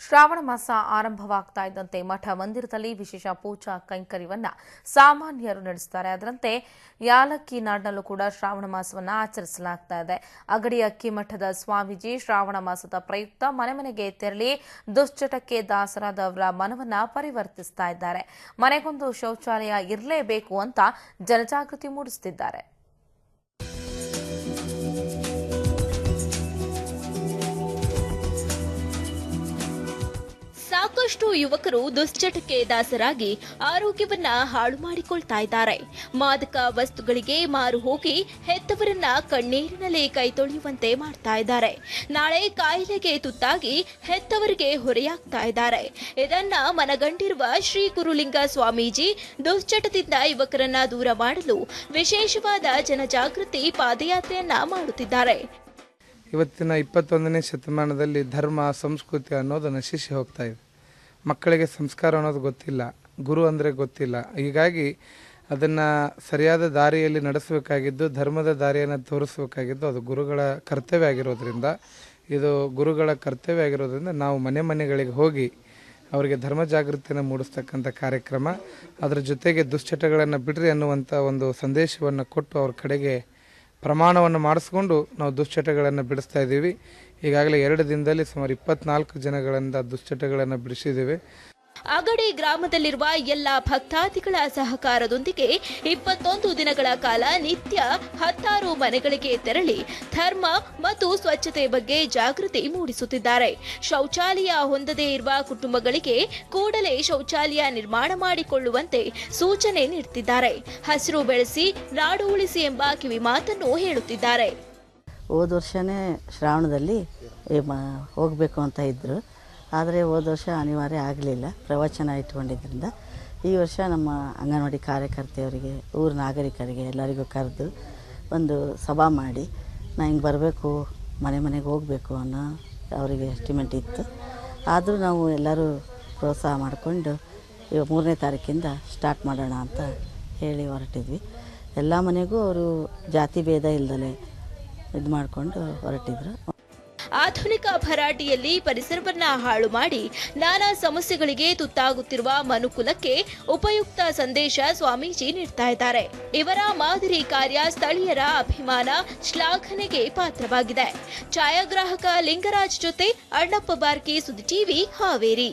ಶ್ರಾವಣ ಮಾಸ ಆರಂಭವಾಗ್ತಾ ಇದ್ದಂತೆ ಮಠ ಮಂದಿರದಲ್ಲಿ ವಿಶೇಷ ಪೂಜಾ ಕೈಂಕರ್ಯವನ್ನ ಸಾಮಾನ್ಯರು ನಡೆಸುತ್ತಾರೆ. ಅದರಂತೆ ಯಾಲಕ್ಕಿ ನಾಡಿನಲ್ಲೂ ಕೂಡ ಶ್ರಾವಣ ಮಾಸವನ್ನು ಆಚರಿಸಲಾಗ್ತಾ ಇದೆ. ಅಗಡಿ ಅಕ್ಕಿ ಮಠದ ಸ್ವಾಮೀಜಿ ಶ್ರಾವಣ ಮಾಸದ ಪ್ರಯುಕ್ತ ಮನೆ ಮನೆಗೆ ತೆರಳಿ ದುಶ್ಚಟಕ್ಕೆ ದಾಸರಾದವರ ಮನವನ್ನ ಪರಿವರ್ತಿಸ್ತಾ ಇದ್ದಾರೆ. ಮನೆಗೊಂದು ಶೌಚಾಲಯ ಇರಲೇಬೇಕು ಅಂತ ಜನಜಾಗೃತಿ ಮೂಡಿಸುತ್ತಿದ್ದಾರೆ. ಸಾಕಷ್ಟು ಯುವಕರು ದುಶ್ಚಟಕ್ಕೆ ದಾಸರಾಗಿ ಆರೋಗ್ಯವನ್ನ ಹಾಳು ಮಾಡಿಕೊಳ್ತಾ ಇದ್ದಾರೆ. ಮಾದಕ ವಸ್ತುಗಳಿಗೆ ಮಾರು ಹೋಗಿ ಹೆತ್ತವರನ್ನ ಕಣ್ಣೀರಿನಲ್ಲಿ ಕೈ ತೊಳೆಯುವಂತೆ ಮಾಡ್ತಾ ಇದ್ದಾರೆ. ನಾಳೆ ಕಾಯಿಲೆಗೆ ತುತ್ತಾಗಿ ಹೆತ್ತವರಿಗೆ ಹೊರೆಯಾಗ್ತಾ ಇದ್ದಾರೆ. ಇದನ್ನ ಮನಗಂಡಿರುವ ಶ್ರೀ ಗುರುಲಿಂಗ ಸ್ವಾಮೀಜಿ ದುಶ್ಚಟದಿಂದ ಯುವಕರನ್ನ ದೂರ ಮಾಡಲು ವಿಶೇಷವಾದ ಜನಜಾಗೃತಿ ಪಾದಯಾತ್ರೆಯನ್ನ ಮಾಡುತ್ತಿದ್ದಾರೆ. ಇವತ್ತಿನ 21ನೇ ಶತಮಾನದಲ್ಲಿ ಧರ್ಮ ಸಂಸ್ಕೃತಿ ಅನ್ನೋದು ನಶಿಸಿ ಹೋಗ್ತಾ ಇದೆ. ಮಕ್ಕಳಿಗೆ ಸಂಸ್ಕಾರ ಅನ್ನೋದು ಗೊತ್ತಿಲ್ಲ, ಗುರು ಅಂದರೆ ಗೊತ್ತಿಲ್ಲ. ಹೀಗಾಗಿ ಅದನ್ನು ಸರಿಯಾದ ದಾರಿಯಲ್ಲಿ ನಡೆಸಬೇಕಾಗಿದ್ದು, ಧರ್ಮದ ದಾರಿಯನ್ನು ತೋರಿಸಬೇಕಾಗಿದ್ದು ಅದು ಗುರುಗಳ ಕರ್ತವ್ಯ ಆಗಿರೋದ್ರಿಂದ ನಾವು ಮನೆ ಮನೆಗಳಿಗೆ ಹೋಗಿ ಅವರಿಗೆ ಧರ್ಮ ಜಾಗೃತಿಯನ್ನು ಮೂಡಿಸ್ತಕ್ಕಂಥ ಕಾರ್ಯಕ್ರಮ, ಅದರ ಜೊತೆಗೆ ದುಶ್ಚಟಗಳನ್ನು ಬಿಡ್ರಿ ಅನ್ನುವಂಥ ಒಂದು ಸಂದೇಶವನ್ನು ಕೊಟ್ಟು ಅವ್ರ ಕಡೆಗೆ ಪ್ರಮಾಣವನ್ನು ಮಾಡಿಸ್ಕೊಂಡು ನಾವು ದುಶ್ಚಟಗಳನ್ನು ಬಿಡಿಸ್ತಾ ಇದ್ದೀವಿ. ಈಗಾಗಲೇ 2 ದಿನದಲ್ಲಿ ಸುಮಾರು 24 ಜನಗಳಿಂದ ದುಶ್ಚಟಗಳನ್ನು ಬಿಡಿಸಿದ್ದೇವೆ. ಅಗಡಿ ಗ್ರಾಮದಲ್ಲಿರುವ ಎಲ್ಲ ಭಕ್ತಾದಿಗಳ ಸಹಕಾರದೊಂದಿಗೆ 21 ದಿನಗಳ ಕಾಲ ನಿತ್ಯ 16 ಮನೆಗಳಿಗೆ ತೆರಳಿ ಧರ್ಮ ಮತ್ತು ಸ್ವಚ್ಛತೆ ಬಗ್ಗೆ ಜಾಗೃತಿ ಮೂಡಿಸುತ್ತಿದ್ದಾರೆ. ಶೌಚಾಲಯ ಹೊಂದದೇ ಇರುವ ಕುಟುಂಬಗಳಿಗೆ ಕೂಡಲೇ ಶೌಚಾಲಯ ನಿರ್ಮಾಣ ಮಾಡಿಕೊಳ್ಳುವಂತೆ ಸೂಚನೆ ನೀಡುತ್ತಿದ್ದಾರೆ. ಹಸಿರು ಬೆಳೆಸಿ ನಾಡು ಉಳಿಸಿ ಎಂಬ ಕಿವಿ ಮಾತನ್ನು ಹೇಳುತ್ತಿದ್ದಾರೆ. ಹೋದ ವರ್ಷನೇ ಶ್ರಾವಣದಲ್ಲಿ ಹೋಗಬೇಕು ಅಂತ ಇದ್ದರು. ಆದರೆ ಹೋದ ವರ್ಷ ಅನಿವಾರ್ಯ ಆಗಲಿಲ್ಲ, ಪ್ರವಚನ ಇಟ್ಕೊಂಡಿದ್ದರಿಂದ. ಈ ವರ್ಷ ನಮ್ಮ ಅಂಗನವಾಡಿ ಕಾರ್ಯಕರ್ತೆಯವರಿಗೆ, ಊರ ನಾಗರಿಕರಿಗೆ ಎಲ್ಲರಿಗೂ ಕರೆದು ಒಂದು ಸಭಾ ಮಾಡಿ ನಾ ಹಿಂಗೆ ಬರಬೇಕು, ಮನೆ ಮನೆಗೆ ಹೋಗಬೇಕು ಅನ್ನೋ ಅವರಿಗೆ ಎಸ್ಟಿಮೇಟ್ ಇತ್ತು. ಆದರೂ ನಾವು ಎಲ್ಲರೂ ಪ್ರೋತ್ಸಾಹ ಮಾಡಿಕೊಂಡು 3ನೇ ತಾರೀಕಿಂದ ಸ್ಟಾರ್ಟ್ ಮಾಡೋಣ ಅಂತ ಹೇಳಿ ಹೊರಟಿದ್ವಿ. ಎಲ್ಲ ಮನೆಗೂ ಅವರು ಜಾತಿ ಭೇದ ಇಲ್ದಲೆ ಇದು ಮಾಡಿಕೊಂಡು ಹೊರಟಿದ್ರು. ಆಧುನಿಕ ಭರಾಟೆಯಲ್ಲಿ ಪರಿಸರವನ್ನ ಹಾಳು ಮಾಡಿ ನಾನಾ ಸಮಸ್ಯೆಗಳಿಗೆ ತುತ್ತಾಗುತ್ತಿರುವ ಮನುಕುಲಕ್ಕೆ ಉಪಯುಕ್ತ ಸಂದೇಶ ಸ್ವಾಮೀಜಿ ನೀಡ್ತಾ ಇದ್ದಾರೆ. ಇವರ ಮಾದರಿ ಕಾರ್ಯ ಸ್ಥಳೀಯರ ಅಭಿಮಾನ, ಶ್ಲಾಘನೆಗೆ ಪಾತ್ರವಾಗಿದೆ. ಛಾಯಾಗ್ರಾಹಕ ಲಿಂಗರಾಜ್ ಜೊತೆ ಅಣ್ಣಪ್ಪ ಬಾರ್ಕಿ, ಸುದ್ದಿ ಟಿವಿ, ಹಾವೇರಿ.